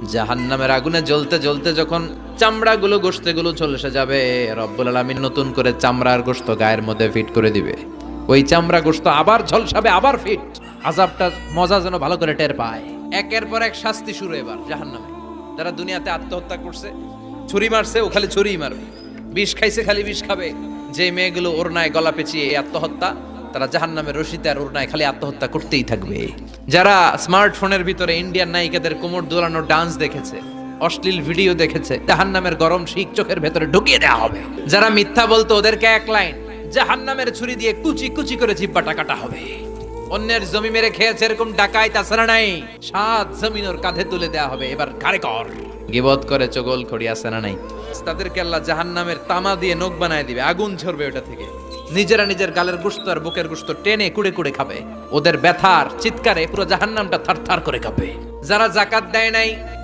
জাহান্নামের আগুনে জ্বলতে জ্বলতে যখন চামড়াগুলো গোশতগুলো চলে যাবে, রব্বুল আলামিন নতুন করে চামড়ার গোশত গায়ের মধ্যে ফিট করে দিবে। ওই চামড়া গোশত আবার ঝলসাবে, আবার ফিট। আযাবটা মজা যেন ভালো করে টের পায়। একের পর এক শাস্তি শুরু এবার জাহান্নামে। যারা দুনিয়াতে আত্মহত্যা করছে, ছুরি মারছে, ও খালি ছুরিই মারবে। বিষ খাইছে, খালি বিষ খাবে। যে মেয়েগুলো ওড়নায় গলা পেঁচিয়ে এই আত্মহত্যা, তারা জাহান্নামের রশিতে আর ওড়নায় খালি আত্মহত্যা করতেই থাকবে। যারা স্মার্টফোনের ভিতরে ইন্ডিয়ান নায়িকাদের কোমর দোলানো ডান্স দেখেছে, অশ্লীল ভিডিও দেখেছে, জাহান্নামের গরম শিক চোখের ভেতরে ঢুকিয়ে দেওয়া হবে। যারা মিথ্যা বলতো, ওদেরকে এক লাইন জাহান্নামের ছুরি দিয়ে কুচি কুচি করে জিব্বাটা কাটা হবে। অন্যের জমি মেরে খেয়েছে এরকম ডাকাই তাছাড়া নাই, 7 জমিন ওর কাঁধে তুলে দেওয়া হবে। এবার কারে কর গিবত করে চগল খড়ি আছে না নাই, তাদেরকে আল্লাহ জাহান্নামের তামা দিয়ে নখ বানায় দিবে, আগুন ঝরবে ওটা থেকে। নিজেরা নিজের গালের গোশত আর বুকের গোশত টেনে কুড়ে কুড়ে খাবে। ওদের ব্যথার চিৎকারে পুরো জাহান্নামটা থারথার করে কাঁপবে। যারা যাকাত দেয় নাই,